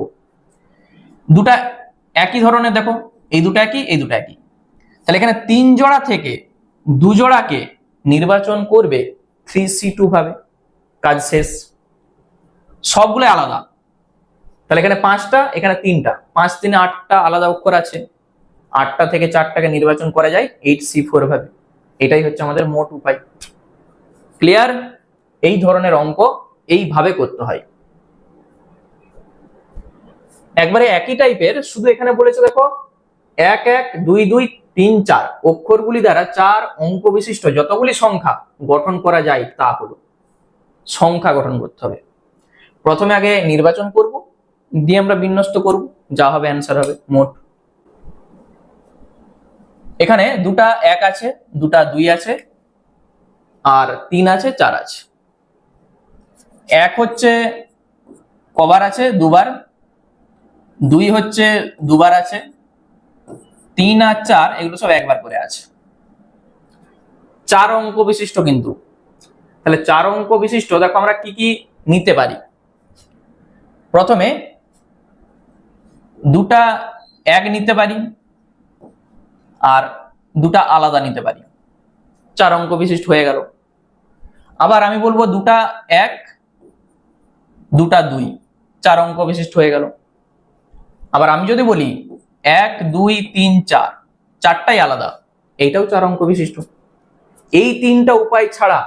দুটা একই ধরনের, দেখো এই দুটো একই, এই দুটো একই, তাহলে এখানে তিন জোড়া থেকে দু জোড়াকে নির্বাচন করবে 3C2 ভাবে, কাজ শেষ। সবগুলো আলাদা, তাহলে এখানে 5টা, এখানে 3টা, 5 3 8টা আলাদা অক্ষর আছে, 8টা থেকে 4টাকে নির্বাচন করা যায় 8C4 ভাবে। এটাই হচ্ছে আমাদের মোট উপায়। ক্লিয়ার? এই ধরনের অঙ্ক এইভাবে করতে হয়। একবারে একই টাইপের, শুধু এখানে বলেছে দেখো 1 1 2 2 3, 4 অক্ষরগুলি দ্বারা 4 অঙ্ক বিশিষ্ট যতগুলি সংখ্যা গঠন করা যায় তা হলো। সংখ্যা গঠন করতে হবে। প্রথমে আগে নির্বাচন করব, দিয়ে আমরা বিন্যস্ত করব, যা হবে অ্যান্সার হবে মোট। এখানে দুটা 1 আছে, দুটা 2 আছে, আর 3 আছে, 4 আছে। 1 হচ্ছে কবার আছে? দুবার। 2 হচ্ছে দুবার আছে। 3 আর 4 এগুলো সব একবার করে আছে। 4 অঙ্ক বিশিষ্ট কিন্তু। তাহলে 4 অঙ্ক বিশিষ্ট দেখো আমরা কি কি নিতে পারি। প্রথমে দুটা 1 নিতে পারি, আর দুটা আলাদা নিতে পারি। 4 অঙ্ক বিশিষ্ট হয়ে গেল। আবার আমি বলবো দুটা 1, দুটা 2, 4 অঙ্ক বিশিষ্ট হয়ে গেল। আবার আমি যদি বলি 1, 2, 3, 4, চারটাই আলাদা, এইটাও 4 অঙ্ক বিশিষ্ট। এই 3টা উপায় ছাড়া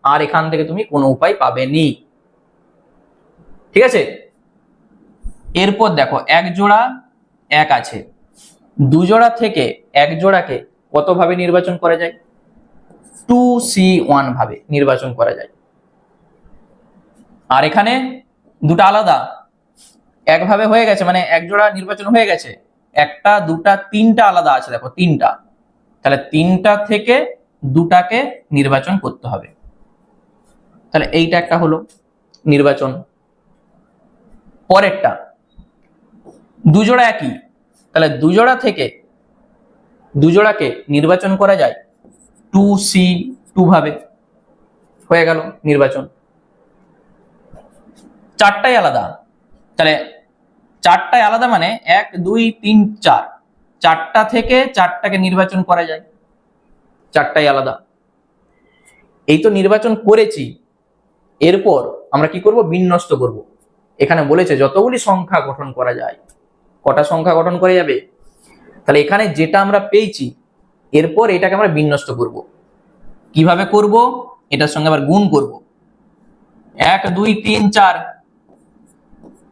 আর এখান থেকে তুমি কোনো উপায় পাবে নি। ঠিক আছে? এরপর দেখো 1 জোড়া 1 আছে, 2 জোড়া থেকে 1 জোড়াকে কত ভাবে নির্বাচন করা যায়? 2C1 ভাবে নির্বাচন করা যায়। আর এখানে দুটা আলাদা একভাবে হয়ে গেছে, মানে 1 জোড়া নির্বাচন হয়ে গেছে। 1টা 2টা 3টা আলাদা আছে, দেখো 3টা। তাহলে 3টা থেকে 2টাকে নির্বাচন করতে হবে। তাহলে এইটা একটা হলো নির্বাচন। পরেরটা 2 জোড়া একই, তাহলে 2 জোড়া থেকে 2 জোড়াকে নির্বাচন করা যায় 2C2 ভাবে। হয়ে গেল নির্বাচন। 4টাই আলাদা, তাহলে 4টাই আলাদা মানে 1, 2, 3, 4, 4টা থেকে 4টাকে নির্বাচন করা যায়। 4টাই আলাদা। এই তো নির্বাচন করেছি, এরপর আমরা কি করব? বিন্যস্ত করব। এখানে বলেছে যতগুলি সংখ্যা গঠন করা যায়। কটা সংখ্যা গঠন করা যাবে? তাহলে এখানে যেটা আমরা পেয়েছি, এরপর এটাকে আমরা বিন্যস্ত করব। কিভাবে করব? এটার সঙ্গে আবার গুণ করব। 1, 2, 3, 4,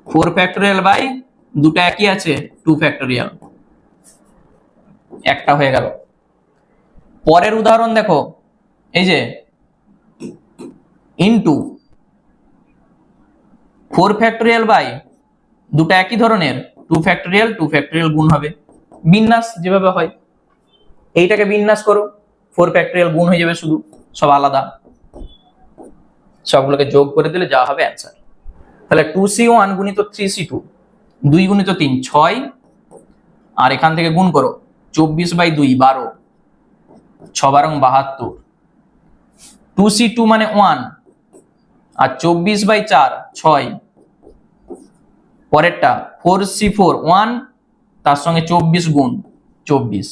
4 ফ্যাক্টোরিয়াল বাই দুটো একই আছে 2 ফ্যাক্টোরিয়াল, একটা হয়ে গেল। পরের উদাহরণ দেখো, এই যে ইনটু 4 ফ্যাক্টোরিয়াল বাই দুটো একই ধরনের 2 ফ্যাক্টোরিয়াল, 2 ফ্যাক্টোরিয়াল গুণ হবে। বিন্যাস যেভাবে হয় এইটাকে বিন্যাস করো, 4 ফ্যাক্টোরিয়াল গুণ হয়ে যাবে, শুধু সব আলাদা, সবগুলোকে যোগ করে দিলে যা হবে অ্যান্সার। তাহলে 2C1 গুণিত 3C2, 2 গুণিত 3 6, আর এখান থেকে গুণ করো 24/2 12, 6 বারং 72। 2C2 মানে 1, আর 24/4 6। পরেরটা 4C4 1, তার সঙ্গে 24 গুণ 24,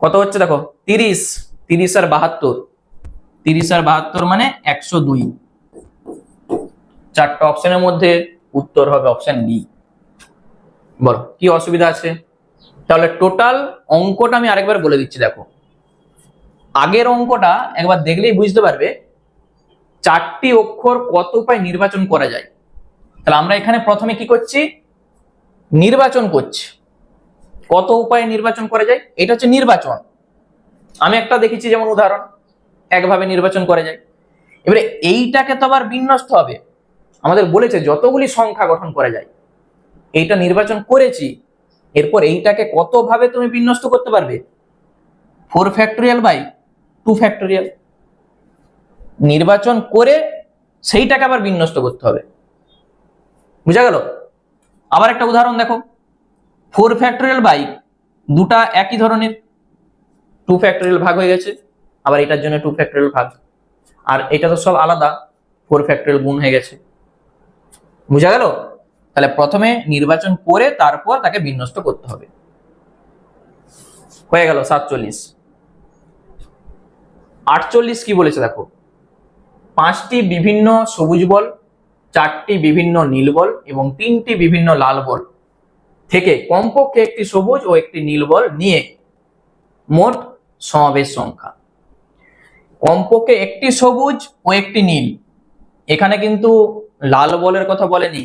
কত হচ্ছে দেখো 30। 30 আর 72, 30 আর 72 মানে 102। 4টা অপশনের মধ্যে উত্তর হবে অপশন বি। বলো কি অসুবিধা আছে? তাহলে টোটাল অঙ্কটা আমি আরেকবার বলে দিচ্ছি। দেখো আগের অঙ্কটা একবার দেখলেই বুঝতে পারবে 4টি অক্ষর কত উপায় নির্বাচন করা যায়। তাহলে আমরা এখানে প্রথমে কি করছি? নির্বাচন করছি। কত উপায়ে নির্বাচন করা যায়, এটা হচ্ছে নির্বাচন। আমি একটা দেখেছি যেমন উদাহরণ, একভাবে নির্বাচন করা যায়। এবারে এইটাকে তো আবার বিন্যস্ত হবে। আমাদের বলেছে যতগুলি সংখ্যা গঠন করা যায়, এইটা নির্বাচন করেছি, এরপর এইটাকে কত ভাবে তুমি বিন্যস্ত করতে পারবে? 4 ফ্যাক্টোরিয়াল বাই 2 ফ্যাক্টোরিয়াল নির্বাচন করে সেইটাকে আবার বিন্যস্ত করতে হবে। বুঝা গেল? আবার একটা উদাহরণ দেখো, 4 ফ্যাক্টোরিয়াল বাই দুটা একই ধরনের 2 ফ্যাক্টোরিয়াল ভাগ হয়ে গেছে, আবার এটার জন্য 2 ফ্যাক্টোরিয়াল ভাগ, আর এটা তো সব আলাদা 4 ফ্যাক্টোরিয়াল গুণ হয়ে গেছে। বুঝা গেল? তাহলে প্রথমে নির্বাচন করে তারপর তাকে বিন্যস্ত করতে হবে। হয়ে গেল 47। 48 কি বলেছে দেখো, 5টি বিভিন্ন সবুজ বল, 4টি বিভিন্ন নীল বল এবং 3টি বিভিন্ন লাল বল থেকে কমপক্ষে একটি সবুজ ও একটি নীল বল নিয়ে মোট সমাবেশ সংখ্যা। কমপক্ষে একটি সবুজ ও একটি নীল, এখানে কিন্তু লাল বলের কথা বলেনি।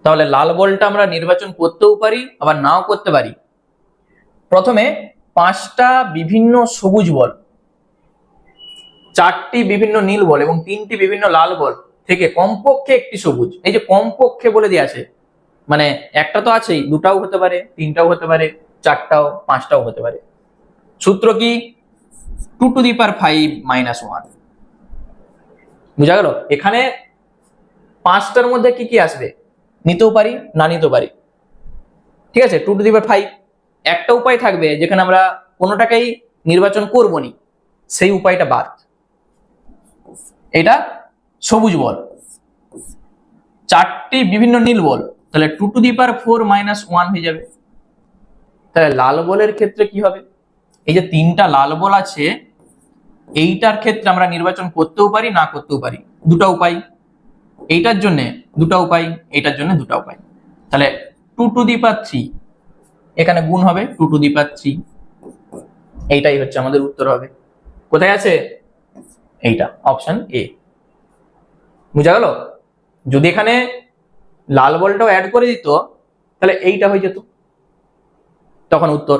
তাহলে লাল বলটা আমরা নির্বাচন করতেও পারি, আবার নাও করতে পারি। প্রথমে 5টা বিভিন্ন সবুজ বল, 4টি বিভিন্ন নীল বল এবং 3টি বিভিন্ন লাল বল থেকে কমপক্ষে একটি সবুজ, এই যে কমপক্ষে বলে দিয়ে আছে, মানে একটা তো আছেই, 2টাও হতে পারে, 3টাও হতে পারে, 4টাও, 5টাও হতে পারে। সূত্র কি? 2⁵ - 1। বুঝা গেল? এখানে 5টার মধ্যে কি কি আসবে? নিতেও পারি, না নিতেও পারি, ঠিক আছে। 2⁵ একটা উপায় থাকবে যেখানে আমরা কোনোটাকেই নির্বাচন করব নি, সেই উপায়টা বাদ। এটা সবুজ বল, 4টি বিভিন্ন নীল বল, তাহলে 2⁴ - 1 হয়ে যাবে। তাহলে লাল বলের ক্ষেত্রে কি হবে? এই যে 3টা লাল বল আছে, এইটার ক্ষেত্রে আমরা নির্বাচন করতেও পারি, না করতেও পারি, 2টা উপায়। এইটার জন্য 2টা উপায়, এইটার জন্য 2টা উপায়। তাহলে 2⁵, এখানে গুণ হবে 2⁵, এইটাই হচ্ছে আমাদের উত্তর হবে। কোথায় আছে? এইটা, অপশন এ। বুঝা গেল? যদি এখানে লাল বলটাও অ্যাড করে দিত তাহলে এইটা হয়ে যেত তখন উত্তর।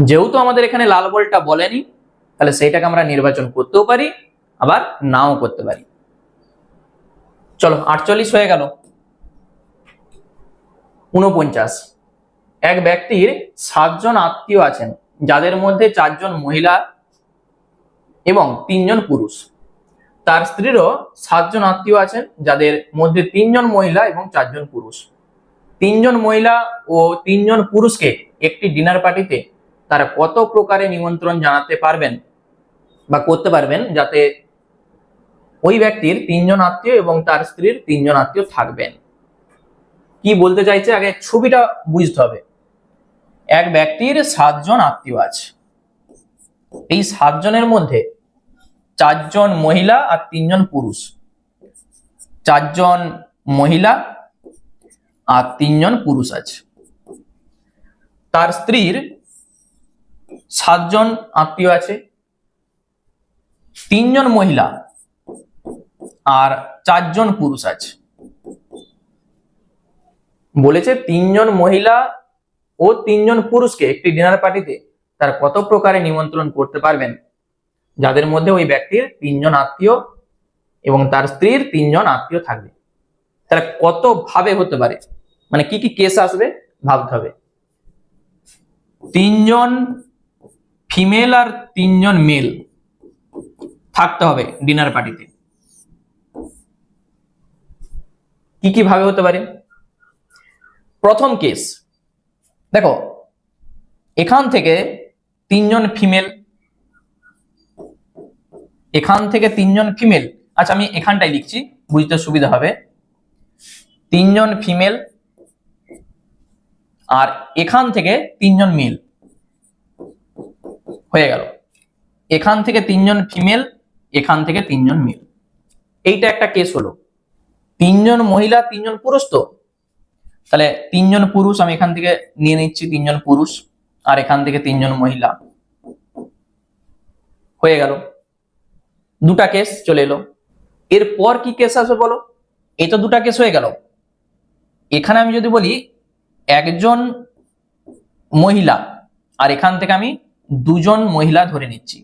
যেহেতু আমাদের এখানে লাল বলটা বলেনি, তাহলে সেইটাকে আমরা নির্বাচন করতেও পারি, আবার নাও করতে পারি। চলো 48 হয়ে গেল। 49, এক ব্যক্তির 7 জন আত্মীয় আছেন, যাদের মধ্যে 4 জন মহিলা এবং 3 জন পুরুষ। তার স্ত্রীরও 7 জন আত্মীয় আছেন, যাদের মধ্যে 3 জন মহিলা এবং 4 জন পুরুষ। 3 জন মহিলা ও 3 জন পুরুষকে একটি ডিনার পার্টিতে তারা কত প্রকারে নিমন্ত্রণ জানাতে পারবেন বা করতে পারবেন যাতে ওই ব্যক্তির 3 জন আত্মীয় এবং তার স্ত্রীর 3 জন আত্মীয় থাকবেন? কি বলতে চাইছে আগে ছবিটা বুঝতে হবে। এক ব্যক্তির 7 জন আত্মীয় আছে, এই 7 জনের মধ্যে 4 জন মহিলা আর 3 জন পুরুষ। 4 জন মহিলা আর 3 জন পুরুষ আছে। তার স্ত্রীর 7 জন আত্মীয় আছে, 3 জন মহিলা আর 4 জন পুরুষ আছে। বলেছে 3 জন মহিলা ও 3 জন পুরুষকে একটি ডিনার পার্টিতে তার কত প্রকারে নিমন্ত্রণ করতে পারবেন যাদের মধ্যে ওই ব্যক্তির 3 জন আত্মীয় এবং তার স্ত্রীর 3 জন আত্মীয় থাকবে। তাহলে কত ভাবে হতে পারে, মানে কি কি কেস আসবে ভাবতে হবে। 3 জন ফিমেল আর 3 জন মেল থাকতে হবে ডিনার পার্টিতে। কি কি ভাবে হতে পারে? প্রথম কেস দেখো, এখান থেকে 3 জন ফিমেল, এখান থেকে 3 জন ফিমেল। আচ্ছা আমি এখানটাই লিখছি, বুঝতে সুবিধা হবে। 3 জন ফিমেল আর এখান থেকে 3 জন মেল হয়ে গেল। এখান থেকে 3 জন ফিমেল, এখান থেকে 3 জন মেল, এইটা একটা কেস হলো। 3 জন মহিলা 3 জন পুরুষ, তো তাহলে 3 জন পুরুষ আমি এখান থেকে নিয়ে নিচ্ছি, 3 জন পুরুষ আর এখান থেকে 3 জন মহিলা হয়ে গেল। দুটা কেস চলে এলো। এরপর কি কেস আসবে বলো? এই তো দুটা কেস হয়ে গেল। এখানে আমি যদি বলি একজন মহিলা আর এখান থেকে আমি 2 জন মহিলা ধরে নিচ্ছি,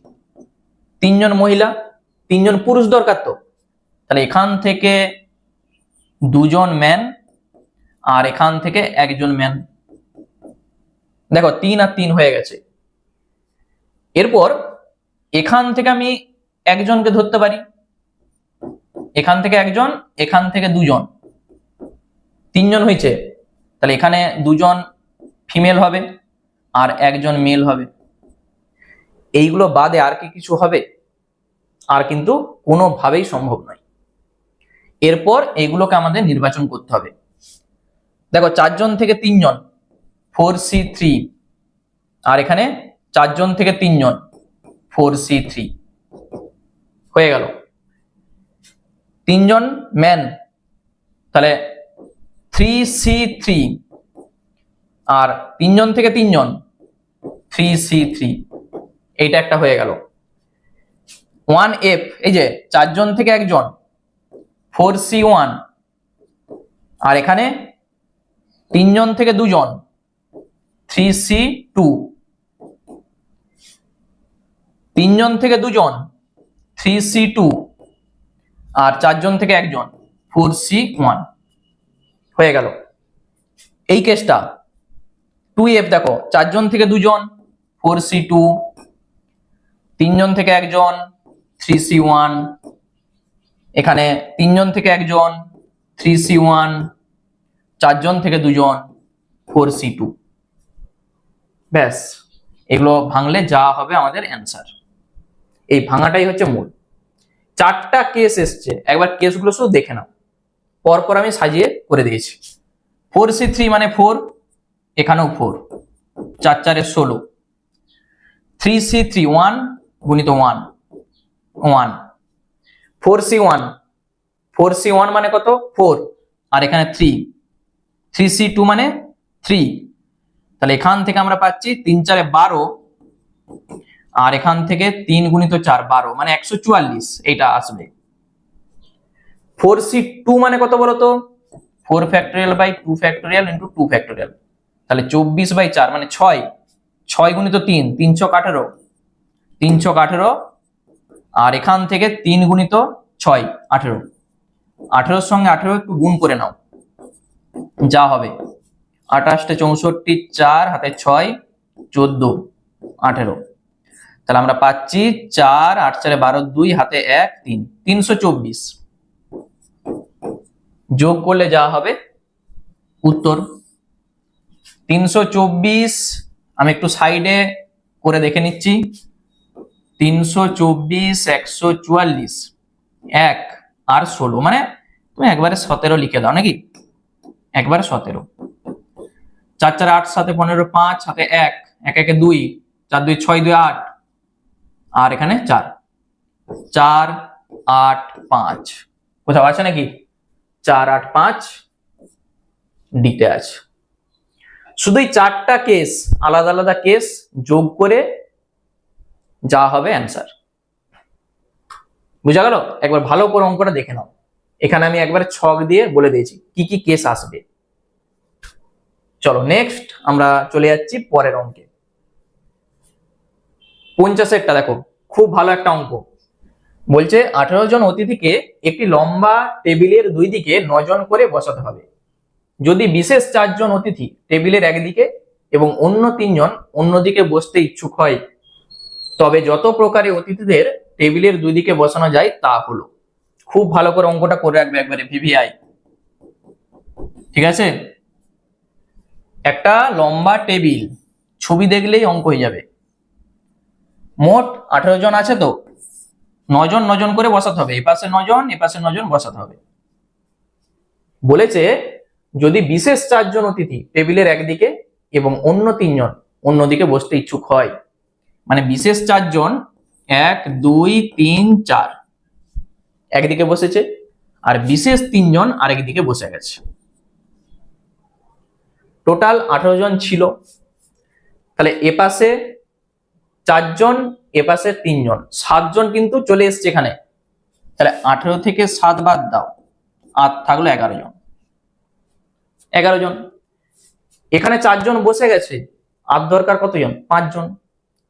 3 জন মহিলা 3 জন পুরুষ দরকার, তো তাহলে এখান থেকে 2 জন ম্যান আর এখান থেকে 1 জন ম্যান। দেখো 3 আর 3 হয়ে গেছে। এরপর এখান থেকে আমি একজনকে ধরতে পারি, এখান থেকে একজন, এখান থেকে 2 জন, 3 জন হয়েছে। তাহলে এখানে 2 জন ফিমেল হবে আর 1 জন মেল হবে। এইগুলো বাদে আর কি কিছু হবে? আর কিন্তু কোনোভাবেই সম্ভব নয়। এরপর এইগুলোকে আমাদের নির্বাচন করতে হবে। দেখো 4 জন থেকে 3 জন 4C3, আর এখানে 4 জন থেকে 3 জন 4C3 হয়ে গেল। 3 জন ম্যান, তাহলে 3C3 আর 3 জন থেকে 3 জন 3C3, এইটা একটা হয়ে গেল। 1F, এই যে 4 জন থেকে 1 জন 4C1 আর এখানে 3 জন থেকে 2 জন 3C2, তিনজন থেকে দুজন 3C2 আর চারজন থেকে একজন 4C1 হয়ে গেল। এই কেসটা 2F দেখো, চারজন থেকে দুজন 4C2, তিনজন থেকে একজন 3C1, এখানে তিনজন থেকে একজন 3C1, চারজন থেকে দুজন 4C2। ব্যাস, এগুলো ভাঙলে যা হবে আমাদের অ্যান্সার। এই ভাঙাটাই হচ্ছে মূল। চারটা কেস এসছে, একবার কেসগুলো শুধু দেখে নাও, পরপর আমি সাজিয়ে করে দিয়েছি। 4C3 মানে 4, এখানেও 4, 4 4 16। 3C3 1 গুণিত 1 1। 4C1, 4C1 মানে কত 4, আর এখানে 3, 3C2 মানে 3। তাহলে এখান থেকে আমরা পাচ্ছি 3 4 12, আর এখান থেকে 3 গুণিত 4 12 মানে 144, এইটা আসবে। 4C2 মানে কত বলতো, 4 factorial by 2 factorial into 2 factorial, তাহলে 24/4 মানে 6, 6 গুণিত 3 318, 318, আর এখান থেকে 3 গুণিত 6 18, 18 সঙ্গে 18 একটু গুণ করে নাও, যা হবে 28 64, 4 হাতে 6 14 18। তাহলে আমরা পাচ্ছি 4 8 4 12 2 হাতে 1 3 324। যোগ করলে যা হবে উত্তর 324। আমি একটু সাইডে করে দেখে নিচ্ছি। 324 144 1 আর 16 মানে তুমি একবারে 17 লিখে দাও নাকি, একবারে 17। 4 4 8 7 15 5 হাতে 1 1 1 2 4 2 6 2 8, আর এখানে 4 4 8 5 কোথাও আছে নাকি, 4 8 5 ডিতে আছে। শুধু এই চারটা কেস, আলাদা আলাদা কেস যোগ করে যা হবে অ্যান্সার। বুঝা গেল? একবার ভালো করে অঙ্কটা দেখে নাও, এখানে আমি একবার ছক দিয়ে বলে দিয়েছি কি কি কেস আসবে। চলো নেক্সট আমরা চলে যাচ্ছি পরের অঙ্কে। 50 দেখো, খুব ভালো একটা অঙ্ক। বলছে 18 জন অতিথিকে একটি লম্বা টেবিলের দুই দিকে 9 জন করে বসাতে হবে। যদি বিশেষ 4 জন অতিথি টেবিলের একদিকে এবং অন্য 3 জন অন্যদিকে বসতে ইচ্ছুক হয়, তবে যত প্রকারে অতিথিদের টেবিলের দুই দিকে বসানো যায় তা হলো। খুব ভালো করে অঙ্কটা করে রাখবে একবারে, ভিভিআই, ঠিক আছে? একটা লম্বা টেবিল, ছবি দেখলেই অঙ্ক হয়ে যাবে। মোট 18 জন আছে, তো 9 জন 9 জন করে বসাতে হবে, এপাশে 9 জন এপাশে 9 জন বসাতে হবে। বলেছে যদি বিশেষ 4 জন অতিথি টেবিলের একদিকে এবং অন্য 3 জন অন্যদিকে বসতে ইচ্ছুক হয়, মানে বিশেষ 4 জন 1 2 3 4 একদিকে বসেছে, আর বিশেষ 3 জন আরেকদিকে বসে গেছে। টোটাল 18 জন ছিল, তাহলে এপাশে 4 জন এপাশে 3 জন, 7 জন কিন্তু চলে এসছে এখানে। তাহলে 18 থেকে 7 বাদ দাও, আর থাকলো 11 জন। 11 জন, এখানে 4 জন বসে গেছে, আর দরকার কতজন, 5 জন,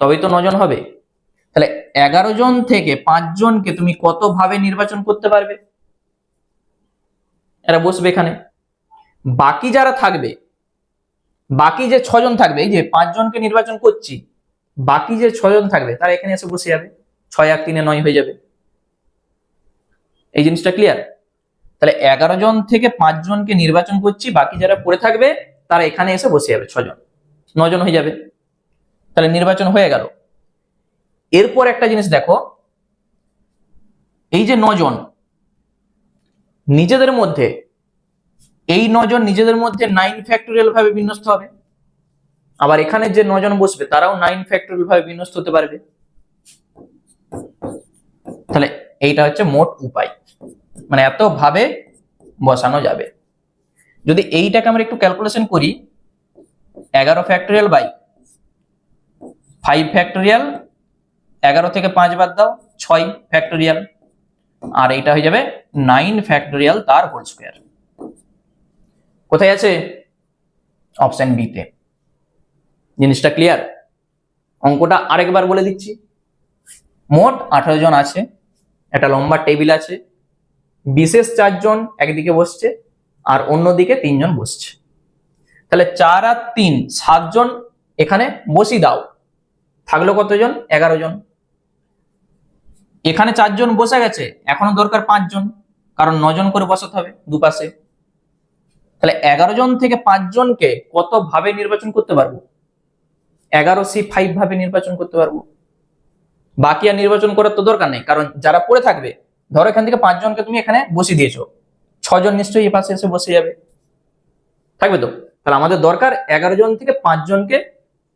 তবেই তো 9 জন হবে। তাহলে 11 জন থেকে 5 জনকে তুমি কত ভাবে নির্বাচন করতে পারবে, এরা বসবে এখানে। বাকি যারা থাকবে, বাকি যে 6 জন থাকবে, এই যে 5 জনকে নির্বাচন করছি, বাকি যে 6 জন থাকবে তারা এখানে এসে বসে যাবে, 6 আর 3 9 হয়ে যাবে। এই জিনিসটা ক্লিয়ার? তাহলে 11 জন থেকে 5 জনকে নির্বাচন করছি, বাকি যারা পড়ে থাকবে তারা এখানে এসে বসে যাবে, 6 জন 9 জন হয়ে যাবে। তাহলে নির্বাচন হয়ে গেল। এরপর একটা জিনিস দেখো, এই যে 9 জন নিজেদের মধ্যে, এই 9 জন নিজেদের মধ্যে 9 ফ্যাক্টোরিয়াল ভাবে বিন্যস্ত হবে, আবার এখানে যে 9 জন বসবে তারাও 9 ফ্যাক্টোরিয়াল ভাবে বিন্যস্ত হতে পারবে। তাহলে এইটা হচ্ছে মোট উপায়, মানে এত ভাবে বসানো যাবে। যদি এইটাকে আমরা একটু ক্যালকুলেশন করি, 11 ফ্যাক্টোরিয়াল বাই 5 ফ্যাক্টোরিয়াল, 11 থেকে 5 বাদ দাও 6 ফ্যাক্টোরিয়াল, আর এইটা হয়ে যাবে 9 ফ্যাক্টোরিয়াল তার হোল স্কয়ার। কোথায় আছে? অপশন বি তে। জিনিসটা ক্লিয়ার? অঙ্কটা আরেকবার বলে দিচ্ছি, মোট 18 জন আছে, একটা লম্বা টেবিল আছে, বিশেষ 4 জন একদিকে বসছে আর অন্যদিকে 3 জন বসছে। তাহলে 4 আর 3 7 জন এখানে বসিয়ে দাও, থাকলো কতজন? 11 জন। এখানে 4 জন বসে গেছে, এখনো দরকার 5 জন, কারণ 9 জন করে বসাতে হবে দুপাশে। তাহলে 11 জন থেকে 5 জনকে কত ভাবে নির্বাচন করতে পারবো? 11C5 ভাবে নির্বাচন করতে পারবো। বাকি আর নির্বাচন করার তো দরকার নেই, কারণ যারা পড়ে থাকবে, ধরো এখান থেকে 5 জনকে তুমি এখানে বসিয়ে দিয়েছো, 6 জন নিশ্চয়ই এই পাশে এসে বসে যাবে, থাকবে তো। তাহলে আমাদের দরকার 11 জন থেকে 5 জনকে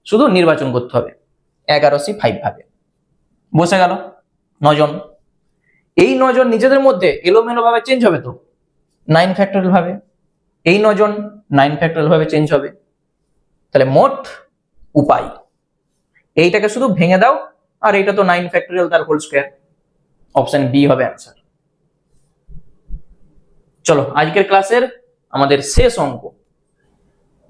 শুধু নির্বাচন করতে হবে 11C5 ভাবে। বসে গেল 9 জন। এই 9 জন নিজেদের মধ্যে এলোমেলো ভাবে চেঞ্জ হবে তো 9 ফ্যাক্টরিয়াল ভাবে, এই 9 জন 9 ফ্যাক্টরিয়াল ভাবে চেঞ্জ হবে। তাহলে মোট উপায়, এইটাকে শুধু ভেঙে দাও, আর এইটা তো 9 ফ্যাক্টরিয়াল তার হোল স্কয়ার। অপশন বি হবে অ্যান্সার। চলো আজকের ক্লাসের আমাদের শেষ অঙ্ক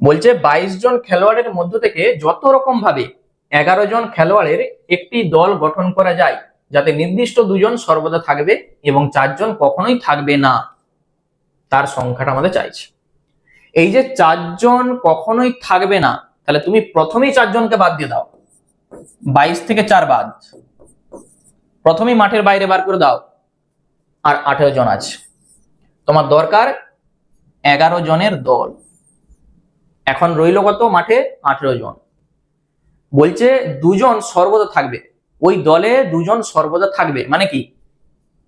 বলছে 22 জন খেলোয়াড়ের মধ্য থেকে যত রকম ভাবে 11 জন খেলোয়াড়ের একটি দল গঠন করা যায় যাতে নির্দিষ্ট 2 জন সর্বদা থাকবে এবং 4 জন কখনোই থাকবে না, তার সংখ্যাটা আমাদের চাইছে। এই যে 4 জন কখনোই থাকবে না, তাহলে তুমি প্রথমেই 4 জনকে বাদ দিয়ে দাও, 22 থেকে 4 বাদ, প্রথমেই মাঠের বাইরে বার করে দাও, আর 18 জন আছে। তোমার দরকার 11 জনের দল। এখন রইল কত মাঠে? 18 জন। বলছে 2 জন সর্বদা থাকবে, ওই দলে 2 জন সর্বদা থাকবে মানে কি?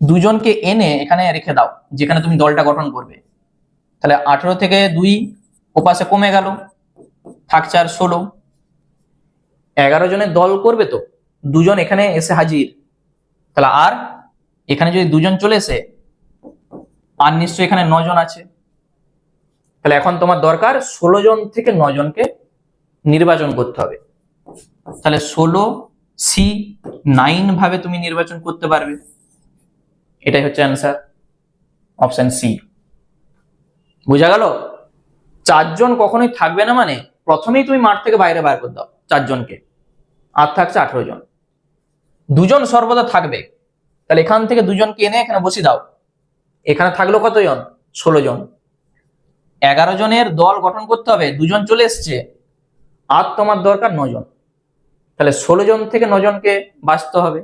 2 জনকে এনে এখানে রেখে দাও যেখানে তুমি দলটা গঠন করবে। তাহলে 18 থেকে 2 ওপাশে কমে গেল, থাকছে আর 16। 11 জনের দল করবে তো 2 জন এখানে এসে হাজির, তাহলে আর এখানে যদি 2 জন চলে এসে, আর নিশ্চয়ই এখানে 9 জন আছে। তাহলে এখন তোমার দরকার 16 জন থেকে 9 জনকে নির্বাচন করতে হবে। তাহলে 16C9 ভাবে তুমি নির্বাচন করতে পারবে, এটাই হচ্ছে অ্যান্সার, অপশন সি। বুঝা গেল? 4 জন কখনোই থাকবে না মানে প্রথমেই তুমি মাঠ থেকে বাইরে বার করে দাও 4 জনকে, আর থাকছে 18 জন। 2 জন সর্বদা থাকবে, তাহলে এখান থেকে 2 জনকে এনে এখানে বসিয়ে দাও, এখানে থাকলো কতজন? 16 জন। 11 জনের দল গঠন করতে হবে, 2 জন চলে এসছে, আর তোমার দরকার 9 জন। তাহলে 16 জন থেকে 9 জনকে বাঁচতে হবে,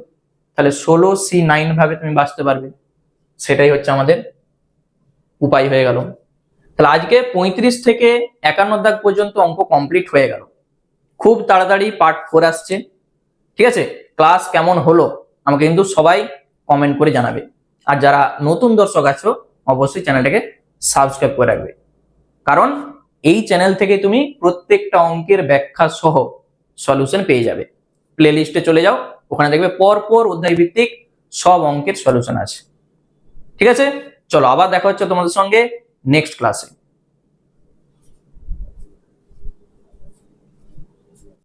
তাহলে 16C9 ভাবে তুমি বাঁচতে পারবে, সেটাই হচ্ছে আমাদের উপায় হয়ে গেল। তাহলে আজকে 35 থেকে 51 দাগ পর্যন্ত অঙ্ক কমপ্লিট হয়ে গেল। খুব তাড়াতাড়ি পার্ট 4 আসছে, ঠিক আছে? ক্লাস কেমন হলো আমাকে কিন্তু সবাই কমেন্ট করে জানাবে, আর যারা নতুন দর্শক আছো অবশ্যই চ্যানেলটাকে সাবস্ক্রাইব করে রাখবে, কারণ এই চ্যানেল থেকে তুমি প্রত্যেকটা অঙ্কের ব্যাখ্যা সহ সলিউশন পেয়ে যাবে। প্লে লিস্টে চলে যাও, ওখানে দেখবে পরপর অধ্যায় ভিত্তিক সব অঙ্কের সলিউশন আছে। ঠিক আছে, চলো আবার দেখা হচ্ছে তোমাদের সঙ্গে নেক্সট ক্লাসে।